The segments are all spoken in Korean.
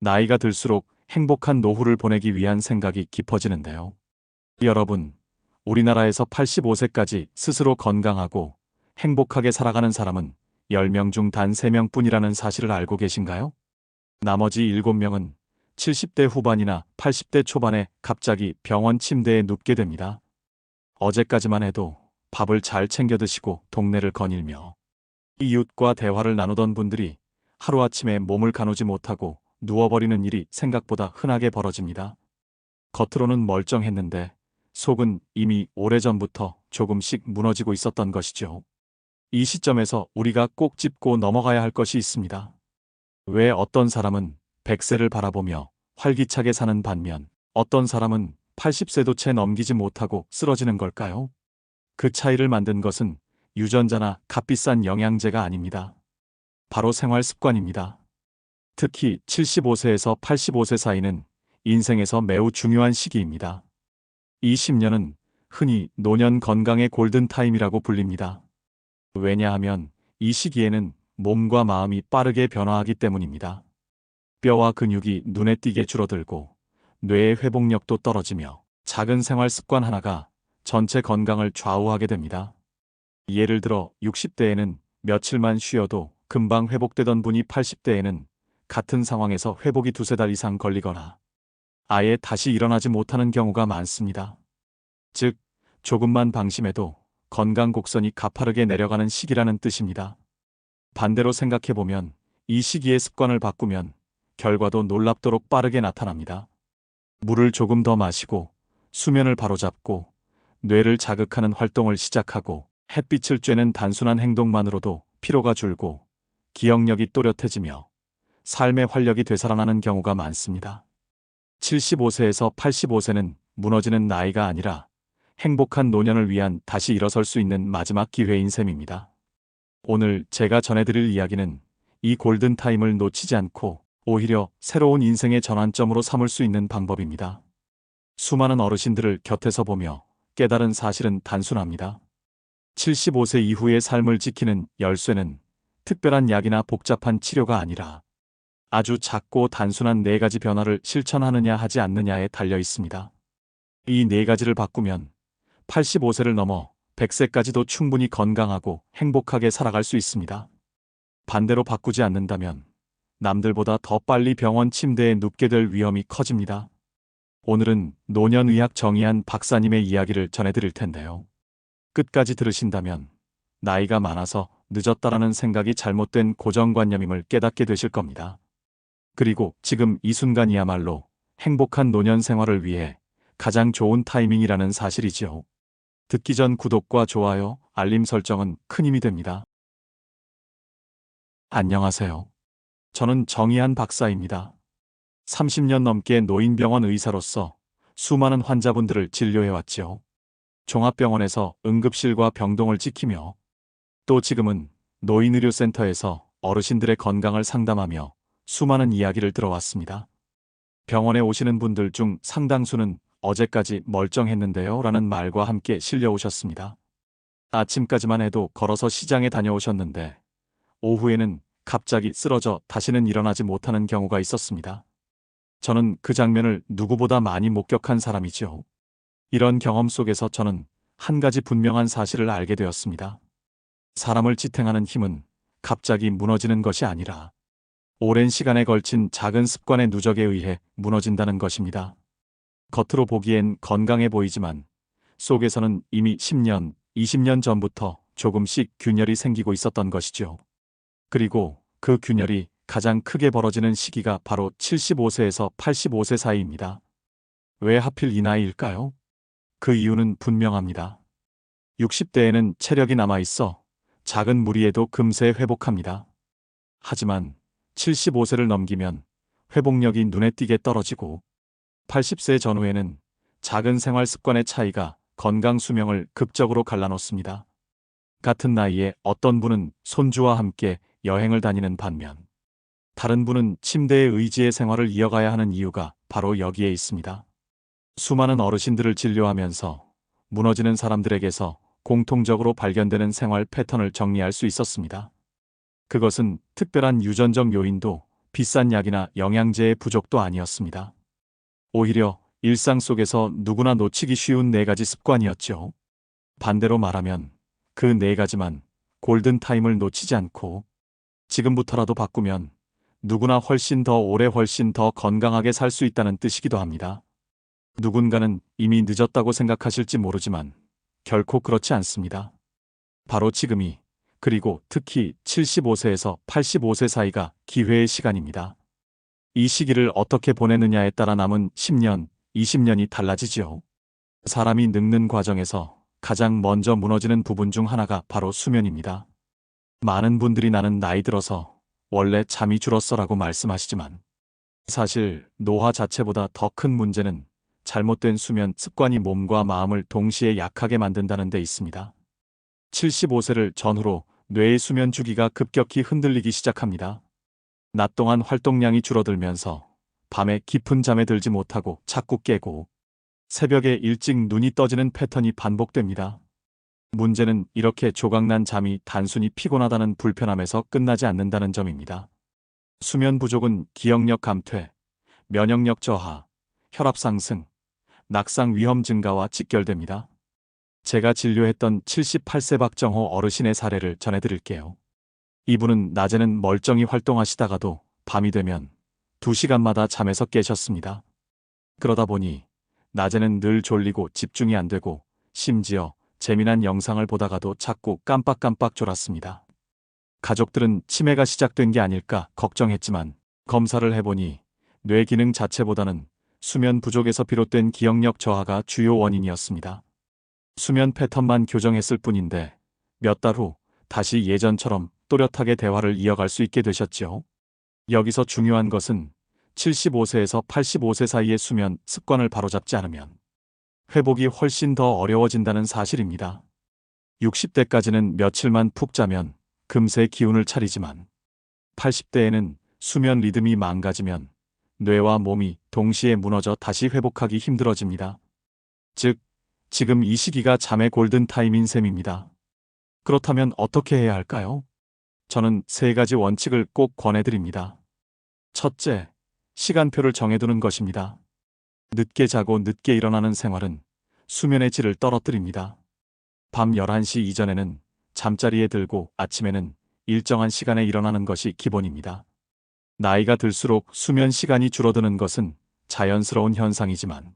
나이가 들수록 행복한 노후를 보내기 위한 생각이 깊어지는데요. 여러분, 우리나라에서 85세까지 스스로 건강하고 행복하게 살아가는 사람은 10명 중 단 3명뿐이라는 사실을 알고 계신가요? 나머지 7명은 70대 후반이나 80대 초반에 갑자기 병원 침대에 눕게 됩니다. 어제까지만 해도 밥을 잘 챙겨 드시고 동네를 거닐며 이웃과 대화를 나누던 분들이 하루아침에 몸을 가누지 못하고 누워버리는 일이 생각보다 흔하게 벌어집니다. 겉으로는 멀쩡했는데 속은 이미 오래전부터 조금씩 무너지고 있었던 것이죠. 이 시점에서 우리가 꼭 짚고 넘어가야 할 것이 있습니다. 왜 어떤 사람은 100세를 바라보며 활기차게 사는 반면 어떤 사람은 80세도 채 넘기지 못하고 쓰러지는 걸까요? 그 차이를 만든 것은 유전자나 값비싼 영양제가 아닙니다. 바로 생활 습관입니다. 특히 75세에서 85세 사이는 인생에서 매우 중요한 시기입니다. 이 10년은 흔히 노년 건강의 골든타임이라고 불립니다. 왜냐하면 이 시기에는 몸과 마음이 빠르게 변화하기 때문입니다. 뼈와 근육이 눈에 띄게 줄어들고 뇌의 회복력도 떨어지며 작은 생활 습관 하나가 전체 건강을 좌우하게 됩니다. 예를 들어 60대에는 며칠만 쉬어도 금방 회복되던 분이 80대에는 같은 상황에서 회복이 두세 달 이상 걸리거나 아예 다시 일어나지 못하는 경우가 많습니다. 즉, 조금만 방심해도 건강 곡선이 가파르게 내려가는 시기라는 뜻입니다. 반대로 생각해보면 이 시기의 습관을 바꾸면 결과도 놀랍도록 빠르게 나타납니다. 물을 조금 더 마시고 수면을 바로잡고 뇌를 자극하는 활동을 시작하고 햇빛을 쬐는 단순한 행동만으로도 피로가 줄고 기억력이 또렷해지며 삶의 활력이 되살아나는 경우가 많습니다. 75세에서 85세는 무너지는 나이가 아니라 행복한 노년을 위한 다시 일어설 수 있는 마지막 기회인 셈입니다. 오늘 제가 전해드릴 이야기는 이 골든타임을 놓치지 않고 오히려 새로운 인생의 전환점으로 삼을 수 있는 방법입니다. 수많은 어르신들을 곁에서 보며 깨달은 사실은 단순합니다. 75세 이후의 삶을 지키는 열쇠는 특별한 약이나 복잡한 치료가 아니라 아주 작고 단순한 4가지 변화를 실천하느냐 하지 않느냐에 달려 있습니다. 이 4가지를 바꾸면 85세를 넘어 100세까지도 충분히 건강하고 행복하게 살아갈 수 있습니다. 반대로 바꾸지 않는다면 남들보다 더 빨리 병원 침대에 눕게 될 위험이 커집니다. 오늘은 노년의학 정의한 박사님의 이야기를 전해드릴 텐데요. 끝까지 들으신다면 나이가 많아서 늦었다라는 생각이 잘못된 고정관념임을 깨닫게 되실 겁니다. 그리고 지금 이 순간이야말로 행복한 노년 생활을 위해 가장 좋은 타이밍이라는 사실이지요. 듣기 전 구독과 좋아요, 알림 설정은 큰 힘이 됩니다. 안녕하세요. 저는 정의한 박사입니다. 30년 넘게 노인병원 의사로서 수많은 환자분들을 진료해왔지요. 종합병원에서 응급실과 병동을 지키며 또 지금은 노인의료센터에서 어르신들의 건강을 상담하며 수많은 이야기를 들어왔습니다. 병원에 오시는 분들 중 상당수는 어제까지 멀쩡했는데요 라는 말과 함께 실려오셨습니다. 아침까지만 해도 걸어서 시장에 다녀오셨는데 오후에는 갑자기 쓰러져 다시는 일어나지 못하는 경우가 있었습니다. 저는 그 장면을 누구보다 많이 목격한 사람이죠. 이런 경험 속에서 저는 한 가지 분명한 사실을 알게 되었습니다. 사람을 지탱하는 힘은 갑자기 무너지는 것이 아니라 오랜 시간에 걸친 작은 습관의 누적에 의해 무너진다는 것입니다. 겉으로 보기엔 건강해 보이지만 속에서는 이미 10년, 20년 전부터 조금씩 균열이 생기고 있었던 것이죠. 그리고 그 균열이 가장 크게 벌어지는 시기가 바로 75세에서 85세 사이입니다. 왜 하필 이 나이일까요? 그 이유는 분명합니다. 60대에는 체력이 남아있어 작은 무리에도 금세 회복합니다. 하지만 75세를 넘기면 회복력이 눈에 띄게 떨어지고 80세 전후에는 작은 생활 습관의 차이가 건강 수명을 극적으로 갈라놓습니다. 같은 나이에 어떤 분은 손주와 함께 여행을 다니는 반면 다른 분은 침대에 의지의 생활을 이어가야 하는 이유가 바로 여기에 있습니다. 수많은 어르신들을 진료하면서 무너지는 사람들에게서 공통적으로 발견되는 생활 패턴을 정리할 수 있었습니다. 그것은 특별한 유전적 요인도 비싼 약이나 영양제의 부족도 아니었습니다. 오히려 일상 속에서 누구나 놓치기 쉬운 4가지 습관이었죠. 반대로 말하면 그 4가지만 골든타임을 놓치지 않고 지금부터라도 바꾸면 누구나 훨씬 더 오래 훨씬 더 건강하게 살 수 있다는 뜻이기도 합니다. 누군가는 이미 늦었다고 생각하실지 모르지만 결코 그렇지 않습니다. 바로 지금이, 그리고 특히 75세에서 85세 사이가 기회의 시간입니다. 이 시기를 어떻게 보내느냐에 따라 남은 10년, 20년이 달라지지요. 사람이 늙는 과정에서 가장 먼저 무너지는 부분 중 하나가 바로 수면입니다. 많은 분들이 나는 나이 들어서 원래 잠이 줄었어라고 말씀하시지만 사실 노화 자체보다 더 큰 문제는 잘못된 수면 습관이 몸과 마음을 동시에 약하게 만든다는 데 있습니다. 75세를 전후로 뇌의 수면 주기가 급격히 흔들리기 시작합니다. 낮 동안 활동량이 줄어들면서 밤에 깊은 잠에 들지 못하고 자꾸 깨고 새벽에 일찍 눈이 떠지는 패턴이 반복됩니다. 문제는 이렇게 조각난 잠이 단순히 피곤하다는 불편함에서 끝나지 않는다는 점입니다. 수면 부족은 기억력 감퇴, 면역력 저하, 혈압 상승, 낙상 위험 증가와 직결됩니다. 제가 진료했던 78세 박정호 어르신의 사례를 전해드릴게요. 이분은 낮에는 멀쩡히 활동하시다가도 밤이 되면 2시간마다 잠에서 깨셨습니다. 그러다 보니 낮에는 늘 졸리고 집중이 안 되고 심지어 재미난 영상을 보다가도 자꾸 깜빡깜빡 졸았습니다. 가족들은 치매가 시작된 게 아닐까 걱정했지만 검사를 해보니 뇌 기능 자체보다는 수면 부족에서 비롯된 기억력 저하가 주요 원인이었습니다. 수면 패턴만 교정했을 뿐인데 몇 달 후 다시 예전처럼 또렷하게 대화를 이어갈 수 있게 되셨죠. 여기서 중요한 것은 75세에서 85세 사이의 수면 습관을 바로잡지 않으면 회복이 훨씬 더 어려워진다는 사실입니다. 60대까지는 며칠만 푹 자면 금세 기운을 차리지만 80대에는 수면 리듬이 망가지면 뇌와 몸이 동시에 무너져 다시 회복하기 힘들어집니다. 즉, 지금 이 시기가 잠의 골든타임인 셈입니다. 그렇다면 어떻게 해야 할까요? 저는 3가지 원칙을 꼭 권해드립니다. 첫째, 시간표를 정해두는 것입니다. 늦게 자고 늦게 일어나는 생활은 수면의 질을 떨어뜨립니다. 밤 11시 이전에는 잠자리에 들고 아침에는 일정한 시간에 일어나는 것이 기본입니다. 나이가 들수록 수면 시간이 줄어드는 것은 자연스러운 현상이지만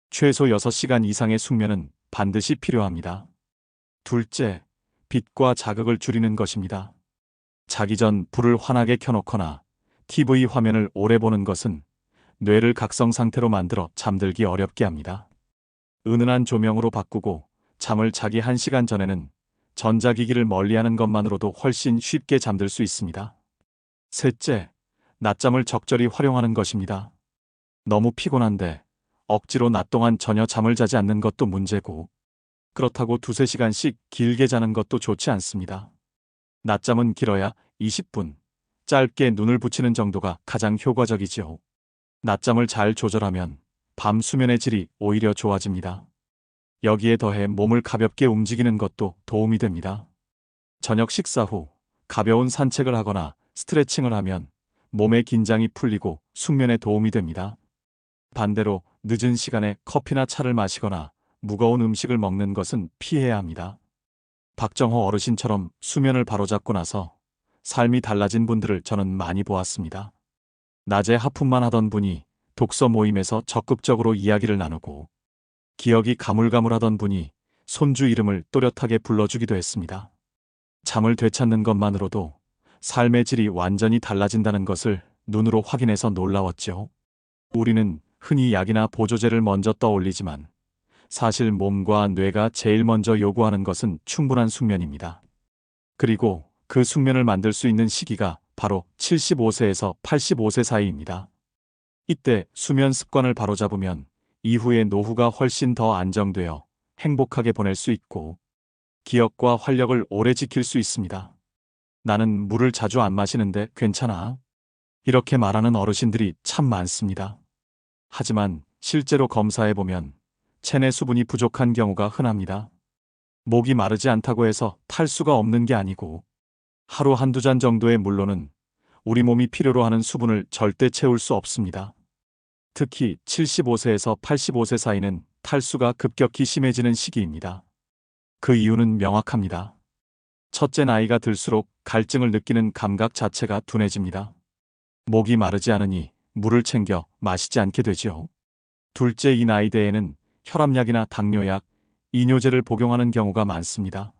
최소 6시간 이상의 숙면은 반드시 필요합니다. 둘째, 빛과 자극을 줄이는 것입니다. 자기 전 불을 환하게 켜놓거나 TV 화면을 오래 보는 것은 뇌를 각성 상태로 만들어 잠들기 어렵게 합니다. 은은한 조명으로 바꾸고 잠을 자기 1시간 전에는 전자기기를 멀리하는 것만으로도 훨씬 쉽게 잠들 수 있습니다. 셋째, 낮잠을 적절히 활용하는 것입니다. 너무 피곤한데 억지로 낮 동안 전혀 잠을 자지 않는 것도 문제고 그렇다고 2~3시간씩 길게 자는 것도 좋지 않습니다. 낮잠은 길어야 20분, 짧게 눈을 붙이는 정도가 가장 효과적이지요. 낮잠을 잘 조절하면 밤 수면의 질이 오히려 좋아집니다. 여기에 더해 몸을 가볍게 움직이는 것도 도움이 됩니다. 저녁 식사 후 가벼운 산책을 하거나 스트레칭을 하면 몸의 긴장이 풀리고 숙면에 도움이 됩니다. 반대로 늦은 시간에 커피나 차를 마시거나 무거운 음식을 먹는 것은 피해야 합니다. 박정호 어르신처럼 수면을 바로잡고 나서 삶이 달라진 분들을 저는 많이 보았습니다. 낮에 하품만 하던 분이 독서 모임에서 적극적으로 이야기를 나누고 기억이 가물가물하던 분이 손주 이름을 또렷하게 불러주기도 했습니다. 잠을 되찾는 것만으로도 삶의 질이 완전히 달라진다는 것을 눈으로 확인해서 놀라웠죠. 우리는 흔히 약이나 보조제를 먼저 떠올리지만 사실 몸과 뇌가 제일 먼저 요구하는 것은 충분한 숙면입니다. 그리고 그 숙면을 만들 수 있는 시기가 바로 75세에서 85세 사이입니다. 이때 수면 습관을 바로잡으면 이후의 노후가 훨씬 더 안정되어 행복하게 보낼 수 있고 기억과 활력을 오래 지킬 수 있습니다. 나는 물을 자주 안 마시는데 괜찮아? 이렇게 말하는 어르신들이 참 많습니다. 하지만 실제로 검사해보면 체내 수분이 부족한 경우가 흔합니다. 목이 마르지 않다고 해서 탈수가 없는 게 아니고 하루 한두 잔 정도의 물로는 우리 몸이 필요로 하는 수분을 절대 채울 수 없습니다. 특히 75세에서 85세 사이는 탈수가 급격히 심해지는 시기입니다. 그 이유는 명확합니다. 첫째, 나이가 들수록 갈증을 느끼는 감각 자체가 둔해집니다. 목이 마르지 않으니 물을 챙겨 마시지 않게 되지요. 둘째, 이 나이대에는 혈압약이나 당뇨약, 이뇨제를 복용하는 경우가 많습니다.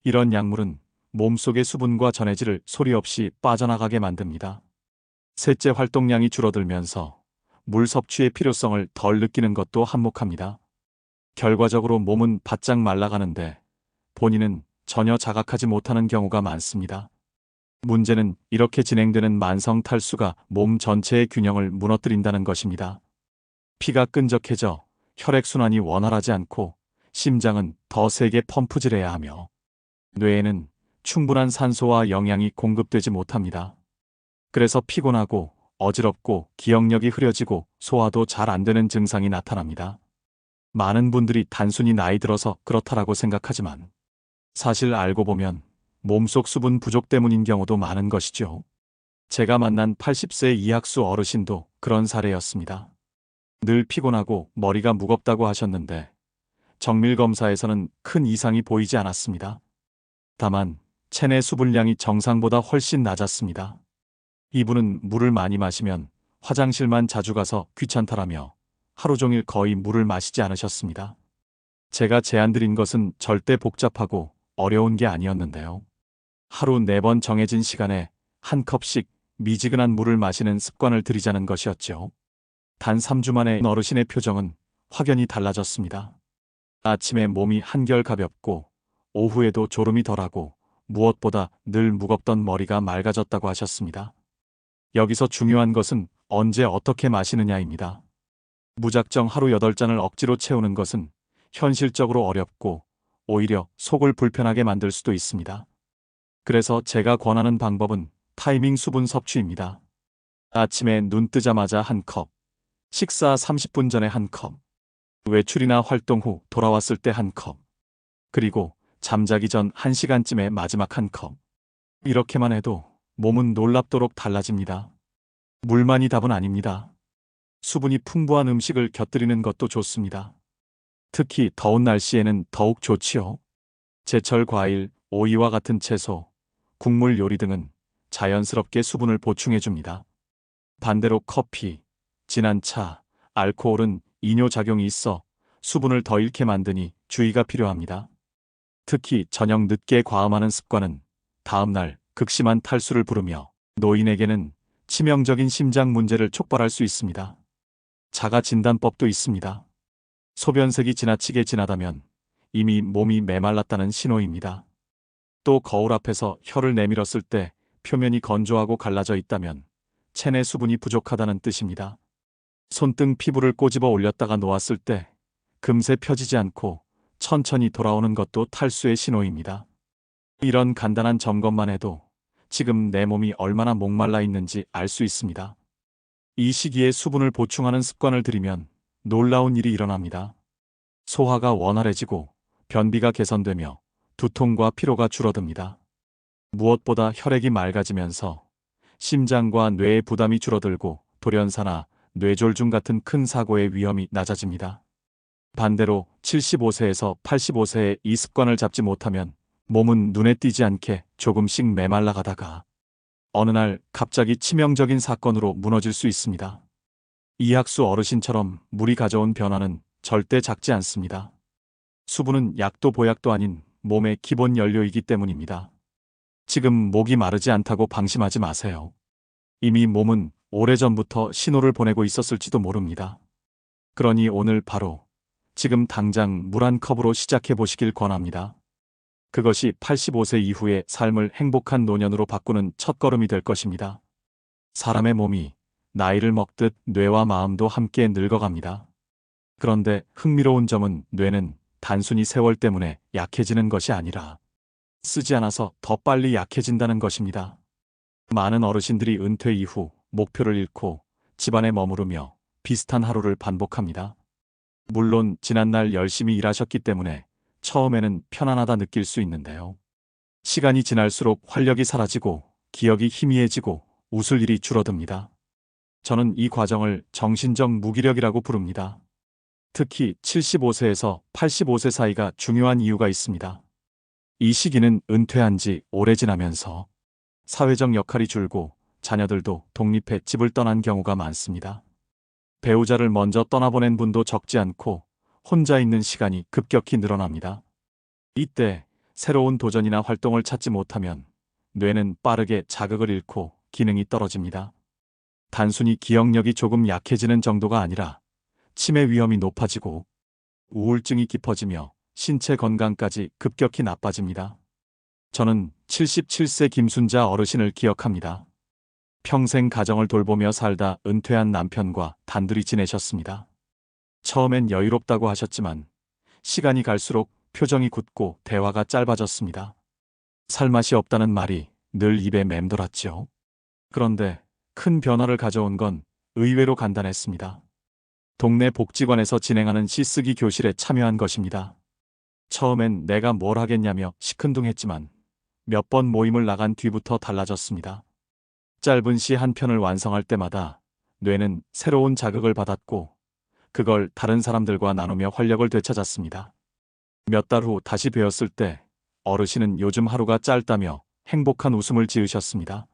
이런 약물은 몸속의 수분과 전해질을 소리 없이 빠져나가게 만듭니다. 셋째, 활동량이 줄어들면서 물 섭취의 필요성을 덜 느끼는 것도 한몫합니다. 결과적으로 몸은 바짝 말라가는데 본인은 전혀 자각하지 못하는 경우가 많습니다. 문제는 이렇게 진행되는 만성 탈수가 몸 전체의 균형을 무너뜨린다는 것입니다. 피가 끈적해져 혈액순환이 원활하지 않고 심장은 더 세게 펌프질해야 하며 뇌에는 충분한 산소와 영양이 공급되지 못합니다. 그래서 피곤하고 어지럽고 기억력이 흐려지고 소화도 잘 안 되는 증상이 나타납니다. 많은 분들이 단순히 나이 들어서 그렇다라고 생각하지만 사실 알고 보면 몸속 수분 부족 때문인 경우도 많은 것이죠. 제가 만난 80세 이학수 어르신도 그런 사례였습니다. 늘 피곤하고 머리가 무겁다고 하셨는데 정밀 검사에서는 큰 이상이 보이지 않았습니다. 다만 체내 수분량이 정상보다 훨씬 낮았습니다. 이분은 물을 많이 마시면 화장실만 자주 가서 귀찮다라며 하루 종일 거의 물을 마시지 않으셨습니다. 제가 제안드린 것은 절대 복잡하고 어려운 게 아니었는데요. 하루 4번 정해진 시간에 한 컵씩 미지근한 물을 마시는 습관을 들이자는 것이었죠. 단 3주 만에 어르신의 표정은 확연히 달라졌습니다. 아침에 몸이 한결 가볍고 오후에도 졸음이 덜하고 무엇보다 늘 무겁던 머리가 맑아졌다고 하셨습니다. 여기서 중요한 것은 언제 어떻게 마시느냐입니다. 무작정 하루 8잔을 억지로 채우는 것은 현실적으로 어렵고 오히려 속을 불편하게 만들 수도 있습니다. 그래서 제가 권하는 방법은 타이밍 수분 섭취입니다. 아침에 눈 뜨자마자 한 컵, 식사 30분 전에 한 컵, 외출이나 활동 후 돌아왔을 때 한 컵, 그리고 잠자기 전 1시간쯤에 마지막 한 컵. 이렇게만 해도 몸은 놀랍도록 달라집니다. 물만이 답은 아닙니다. 수분이 풍부한 음식을 곁들이는 것도 좋습니다. 특히 더운 날씨에는 더욱 좋지요. 제철 과일, 오이와 같은 채소, 국물 요리 등은 자연스럽게 수분을 보충해줍니다. 반대로 커피, 진한 차, 알코올은 이뇨작용이 있어 수분을 더 잃게 만드니 주의가 필요합니다. 특히 저녁 늦게 과음하는 습관은 다음날 극심한 탈수를 부르며 노인에게는 치명적인 심장 문제를 촉발할 수 있습니다. 자가 진단법도 있습니다. 소변색이 지나치게 진하다면 이미 몸이 메말랐다는 신호입니다. 또 거울 앞에서 혀를 내밀었을 때 표면이 건조하고 갈라져 있다면 체내 수분이 부족하다는 뜻입니다. 손등 피부를 꼬집어 올렸다가 놓았을 때 금세 펴지지 않고 천천히 돌아오는 것도 탈수의 신호입니다. 이런 간단한 점검만 해도 지금 내 몸이 얼마나 목말라 있는지 알 수 있습니다. 이 시기에 수분을 보충하는 습관을 들이면 놀라운 일이 일어납니다. 소화가 원활해지고 변비가 개선되며 두통과 피로가 줄어듭니다. 무엇보다 혈액이 맑아지면서 심장과 뇌의 부담이 줄어들고 돌연사나 뇌졸중 같은 큰 사고의 위험이 낮아집니다. 반대로 75세에서 85세에 이 습관을 잡지 못하면 몸은 눈에 띄지 않게 조금씩 메말라가다가 어느 날 갑자기 치명적인 사건으로 무너질 수 있습니다. 이학수 어르신처럼 물이 가져온 변화는 절대 작지 않습니다. 수분은 약도 보약도 아닌 몸의 기본 연료이기 때문입니다. 지금 목이 마르지 않다고 방심하지 마세요. 이미 몸은 오래전부터 신호를 보내고 있었을지도 모릅니다. 그러니 오늘 바로 지금 당장 물 한 컵으로 시작해 보시길 권합니다. 그것이 85세 이후의 삶을 행복한 노년으로 바꾸는 첫걸음이 될 것입니다. 사람의 몸이 나이를 먹듯 뇌와 마음도 함께 늙어갑니다. 그런데 흥미로운 점은 뇌는 단순히 세월 때문에 약해지는 것이 아니라 쓰지 않아서 더 빨리 약해진다는 것입니다. 많은 어르신들이 은퇴 이후 목표를 잃고 집안에 머무르며 비슷한 하루를 반복합니다. 물론 지난날 열심히 일하셨기 때문에 처음에는 편안하다 느낄 수 있는데요. 시간이 지날수록 활력이 사라지고 기억이 희미해지고 웃을 일이 줄어듭니다. 저는 이 과정을 정신적 무기력이라고 부릅니다. 특히 75세에서 85세 사이가 중요한 이유가 있습니다. 이 시기는 은퇴한 지 오래 지나면서 사회적 역할이 줄고 자녀들도 독립해 집을 떠난 경우가 많습니다. 배우자를 먼저 떠나보낸 분도 적지 않고 혼자 있는 시간이 급격히 늘어납니다. 이때 새로운 도전이나 활동을 찾지 못하면 뇌는 빠르게 자극을 잃고 기능이 떨어집니다. 단순히 기억력이 조금 약해지는 정도가 아니라 치매 위험이 높아지고 우울증이 깊어지며 신체 건강까지 급격히 나빠집니다. 저는 77세 김순자 어르신을 기억합니다. 평생 가정을 돌보며 살다 은퇴한 남편과 단둘이 지내셨습니다. 처음엔 여유롭다고 하셨지만 시간이 갈수록 표정이 굳고 대화가 짧아졌습니다. 살맛이 없다는 말이 늘 입에 맴돌았죠. 그런데 큰 변화를 가져온 건 의외로 간단했습니다. 동네 복지관에서 진행하는 시쓰기 교실에 참여한 것입니다. 처음엔 내가 뭘 하겠냐며 시큰둥했지만 몇 번 모임을 나간 뒤부터 달라졌습니다. 짧은 시 한 편을 완성할 때마다 뇌는 새로운 자극을 받았고 그걸 다른 사람들과 나누며 활력을 되찾았습니다. 몇 달 후 다시 배웠을 때 어르신은 요즘 하루가 짧다며 행복한 웃음을 지으셨습니다.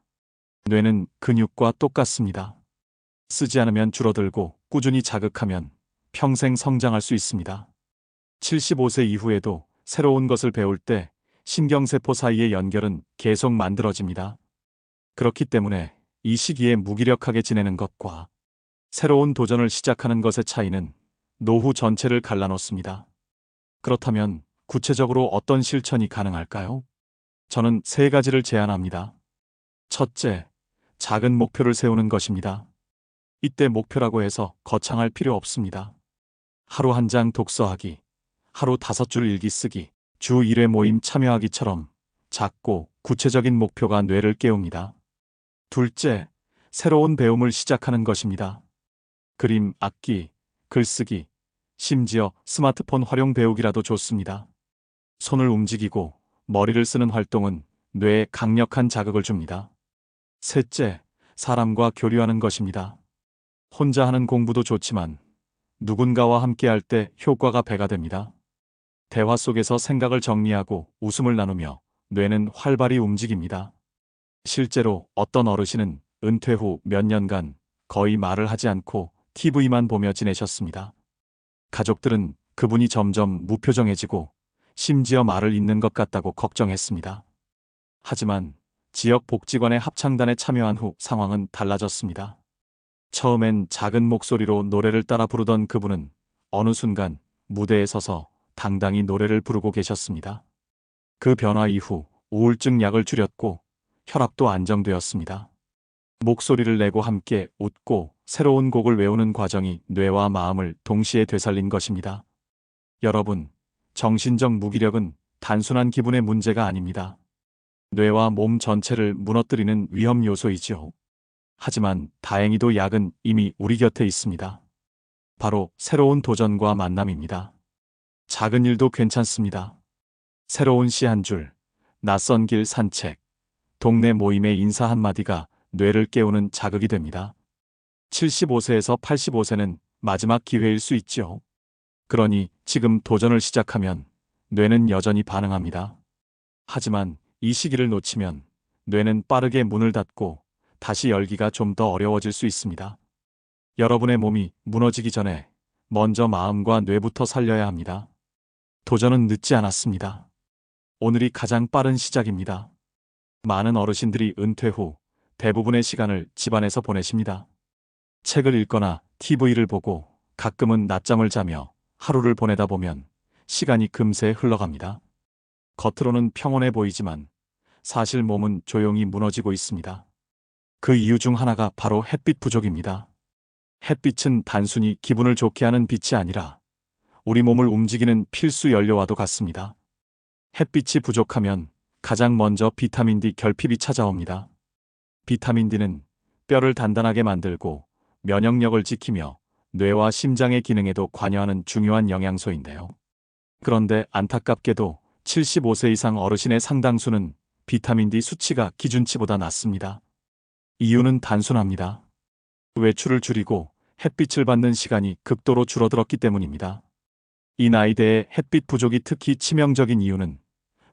뇌는 근육과 똑같습니다. 쓰지 않으면 줄어들고 꾸준히 자극하면 평생 성장할 수 있습니다. 75세 이후에도 새로운 것을 배울 때 신경세포 사이의 연결은 계속 만들어집니다. 그렇기 때문에 이 시기에 무기력하게 지내는 것과 새로운 도전을 시작하는 것의 차이는 노후 전체를 갈라놓습니다. 그렇다면 구체적으로 어떤 실천이 가능할까요? 저는 세 가지를 제안합니다. 첫째, 작은 목표를 세우는 것입니다. 이때 목표라고 해서 거창할 필요 없습니다. 하루 한 장 독서하기, 하루 5줄 일기 쓰기, 주 1회 모임 참여하기처럼 작고 구체적인 목표가 뇌를 깨웁니다. 둘째, 새로운 배움을 시작하는 것입니다. 그림, 악기, 글쓰기, 심지어 스마트폰 활용 배우기라도 좋습니다. 손을 움직이고 머리를 쓰는 활동은 뇌에 강력한 자극을 줍니다. 셋째, 사람과 교류하는 것입니다. 혼자 하는 공부도 좋지만 누군가와 함께할 때 효과가 배가 됩니다. 대화 속에서 생각을 정리하고 웃음을 나누며 뇌는 활발히 움직입니다. 실제로 어떤 어르신은 은퇴 후 몇 년간 거의 말을 하지 않고 TV만 보며 지내셨습니다. 가족들은 그분이 점점 무표정해지고 심지어 말을 잇는 것 같다고 걱정했습니다. 하지만 지역 복지관의 합창단에 참여한 후 상황은 달라졌습니다. 처음엔 작은 목소리로 노래를 따라 부르던 그분은 어느 순간 무대에 서서 당당히 노래를 부르고 계셨습니다. 그 변화 이후 우울증 약을 줄였고 혈압도 안정되었습니다. 목소리를 내고 함께 웃고 새로운 곡을 외우는 과정이 뇌와 마음을 동시에 되살린 것입니다. 여러분, 정신적 무기력은 단순한 기분의 문제가 아닙니다. 뇌와 몸 전체를 무너뜨리는 위험 요소이죠. 하지만 다행히도 약은 이미 우리 곁에 있습니다. 바로 새로운 도전과 만남입니다. 작은 일도 괜찮습니다. 새로운 시 한 줄, 낯선 길 산책, 동네 모임의 인사 한마디가 뇌를 깨우는 자극이 됩니다. 75세에서 85세는 마지막 기회일 수 있죠. 그러니 지금 도전을 시작하면 뇌는 여전히 반응합니다. 하지만 이 시기를 놓치면 뇌는 빠르게 문을 닫고 다시 열기가 좀 더 어려워질 수 있습니다. 여러분의 몸이 무너지기 전에 먼저 마음과 뇌부터 살려야 합니다. 도전은 늦지 않았습니다. 오늘이 가장 빠른 시작입니다. 많은 어르신들이 은퇴 후 대부분의 시간을 집안에서 보내십니다. 책을 읽거나 TV를 보고 가끔은 낮잠을 자며 하루를 보내다 보면 시간이 금세 흘러갑니다. 겉으로는 평온해 보이지만 사실 몸은 조용히 무너지고 있습니다. 그 이유 중 하나가 바로 햇빛 부족입니다. 햇빛은 단순히 기분을 좋게 하는 빛이 아니라 우리 몸을 움직이는 필수 연료와도 같습니다. 햇빛이 부족하면 가장 먼저 비타민 D 결핍이 찾아옵니다. 비타민 D는 뼈를 단단하게 만들고 면역력을 지키며 뇌와 심장의 기능에도 관여하는 중요한 영양소인데요. 그런데 안타깝게도 75세 이상 어르신의 상당수는 비타민 D 수치가 기준치보다 낮습니다. 이유는 단순합니다. 외출을 줄이고 햇빛을 받는 시간이 극도로 줄어들었기 때문입니다. 이 나이대에 햇빛 부족이 특히 치명적인 이유는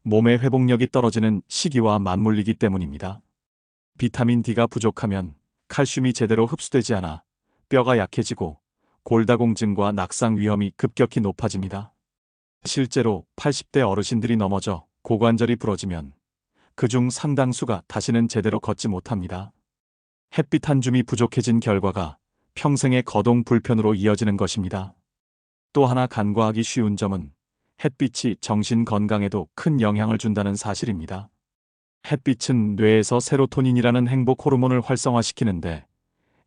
몸의 회복력이 떨어지는 시기와 맞물리기 때문입니다. 비타민 D가 부족하면 칼슘이 제대로 흡수되지 않아 뼈가 약해지고 골다공증과 낙상 위험이 급격히 높아집니다. 실제로 80대 어르신들이 넘어져 고관절이 부러지면 그중 상당수가 다시는 제대로 걷지 못합니다. 햇빛 한 줌이 부족해진 결과가 평생의 거동 불편으로 이어지는 것입니다. 또 하나 간과하기 쉬운 점은 햇빛이 정신 건강에도 큰 영향을 준다는 사실입니다. 햇빛은 뇌에서 세로토닌이라는 행복 호르몬을 활성화시키는데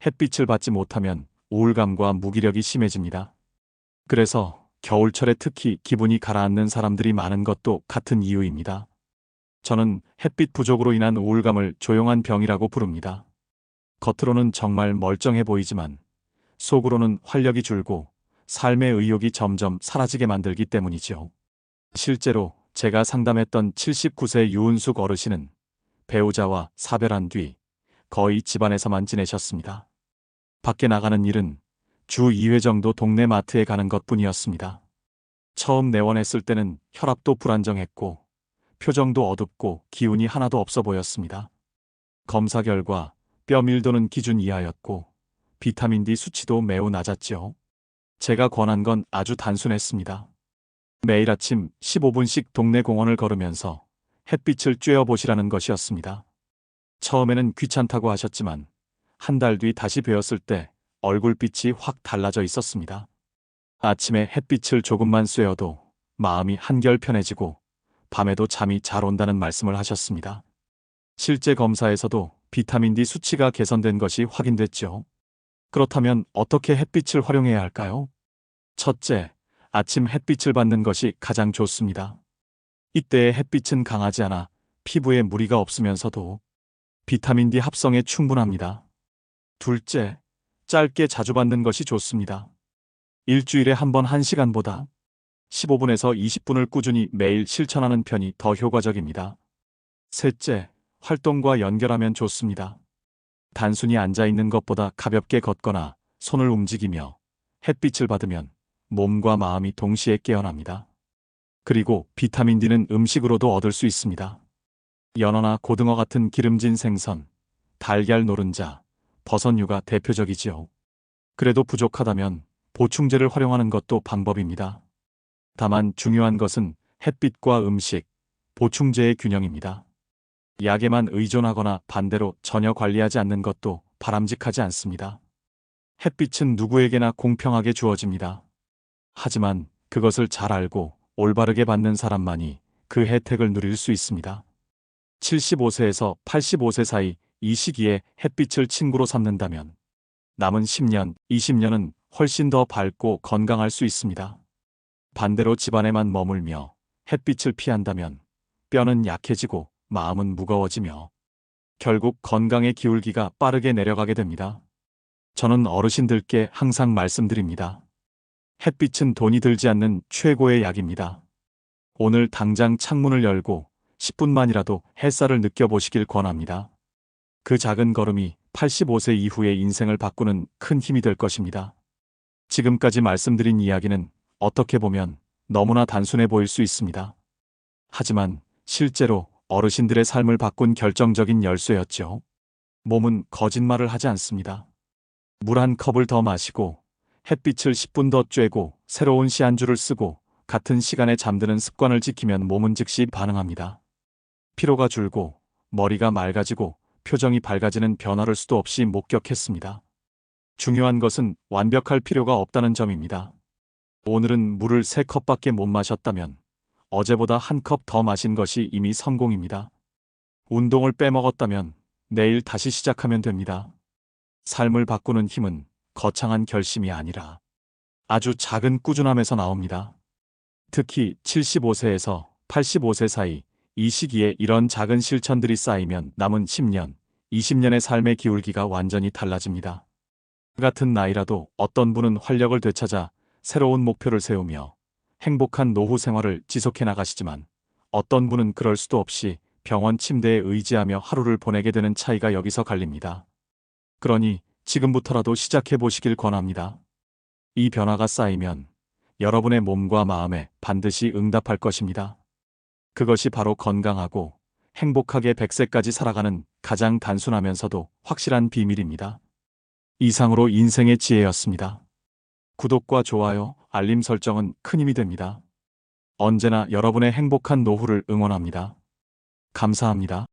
햇빛을 받지 못하면 우울감과 무기력이 심해집니다. 그래서 겨울철에 특히 기분이 가라앉는 사람들이 많은 것도 같은 이유입니다. 저는 햇빛 부족으로 인한 우울감을 조용한 병이라고 부릅니다. 겉으로는 정말 멀쩡해 보이지만 속으로는 활력이 줄고 삶의 의욕이 점점 사라지게 만들기 때문이죠. 실제로 제가 상담했던 79세 유은숙 어르신은 배우자와 사별한 뒤 거의 집안에서만 지내셨습니다. 밖에 나가는 일은 주 2회 정도 동네 마트에 가는 것뿐이었습니다. 처음 내원했을 때는 혈압도 불안정했고 표정도 어둡고 기운이 하나도 없어 보였습니다. 검사 결과 뼈 밀도는 기준 이하였고 비타민 D 수치도 매우 낮았죠. 제가 권한 건 아주 단순했습니다. 매일 아침 15분씩 동네 공원을 걸으면서 햇빛을 쬐어보시라는 것이었습니다. 처음에는 귀찮다고 하셨지만 한 달 뒤 다시 뵈었을 때 얼굴빛이 확 달라져 있었습니다. 아침에 햇빛을 조금만 쐬어도 마음이 한결 편해지고 밤에도 잠이 잘 온다는 말씀을 하셨습니다. 실제 검사에서도 비타민 D 수치가 개선된 것이 확인됐죠. 그렇다면 어떻게 햇빛을 활용해야 할까요? 첫째, 아침 햇빛을 받는 것이 가장 좋습니다. 이때의 햇빛은 강하지 않아 피부에 무리가 없으면서도 비타민 D 합성에 충분합니다. 둘째, 짧게 자주 받는 것이 좋습니다. 일주일에 한 번 1시간보다 15분에서 20분을 꾸준히 매일 실천하는 편이 더 효과적입니다. 셋째, 활동과 연결하면 좋습니다. 단순히 앉아있는 것보다 가볍게 걷거나 손을 움직이며 햇빛을 받으면 몸과 마음이 동시에 깨어납니다. 그리고 비타민 D는 음식으로도 얻을 수 있습니다. 연어나 고등어 같은 기름진 생선, 달걀 노른자, 버섯류가 대표적이지요. 그래도 부족하다면 보충제를 활용하는 것도 방법입니다. 다만 중요한 것은 햇빛과 음식, 보충제의 균형입니다. 약에만 의존하거나 반대로 전혀 관리하지 않는 것도 바람직하지 않습니다. 햇빛은 누구에게나 공평하게 주어집니다. 하지만 그것을 잘 알고 올바르게 받는 사람만이 그 혜택을 누릴 수 있습니다. 75세에서 85세 사이 이 시기에 햇빛을 친구로 삼는다면 남은 10년, 20년은 훨씬 더 밝고 건강할 수 있습니다. 반대로 집안에만 머물며 햇빛을 피한다면 뼈는 약해지고 마음은 무거워지며 결국 건강의 기울기가 빠르게 내려가게 됩니다. 저는 어르신들께 항상 말씀드립니다. 햇빛은 돈이 들지 않는 최고의 약입니다. 오늘 당장 창문을 열고 10분만이라도 햇살을 느껴보시길 권합니다. 그 작은 걸음이 85세 이후의 인생을 바꾸는 큰 힘이 될 것입니다. 지금까지 말씀드린 이야기는 어떻게 보면 너무나 단순해 보일 수 있습니다. 하지만 실제로 어르신들의 삶을 바꾼 결정적인 열쇠였죠. 몸은 거짓말을 하지 않습니다. 물 한 컵을 더 마시고 햇빛을 10분 더 쬐고 새로운 시 한 줄을 쓰고 같은 시간에 잠드는 습관을 지키면 몸은 즉시 반응합니다. 피로가 줄고 머리가 맑아지고 표정이 밝아지는 변화를 수도 없이 목격했습니다. 중요한 것은 완벽할 필요가 없다는 점입니다. 오늘은 물을 3컵밖에 못 마셨다면 어제보다 1컵 더 마신 것이 이미 성공입니다. 운동을 빼먹었다면 내일 다시 시작하면 됩니다. 삶을 바꾸는 힘은 거창한 결심이 아니라 아주 작은 꾸준함에서 나옵니다. 특히 75세에서 85세 사이 이 시기에 이런 작은 실천들이 쌓이면 남은 10년, 20년의 삶의 기울기가 완전히 달라집니다. 같은 나이라도 어떤 분은 활력을 되찾아 새로운 목표를 세우며 행복한 노후 생활을 지속해 나가시지만 어떤 분은 그럴 수도 없이 병원 침대에 의지하며 하루를 보내게 되는 차이가 여기서 갈립니다. 그러니 지금부터라도 시작해 보시길 권합니다. 이 변화가 쌓이면 여러분의 몸과 마음에 반드시 응답할 것입니다. 그것이 바로 건강하고 행복하게 100세까지 살아가는 가장 단순하면서도 확실한 비밀입니다. 이상으로 인생의 지혜였습니다. 구독과 좋아요, 알림 설정은 큰 힘이 됩니다. 언제나 여러분의 행복한 노후를 응원합니다. 감사합니다.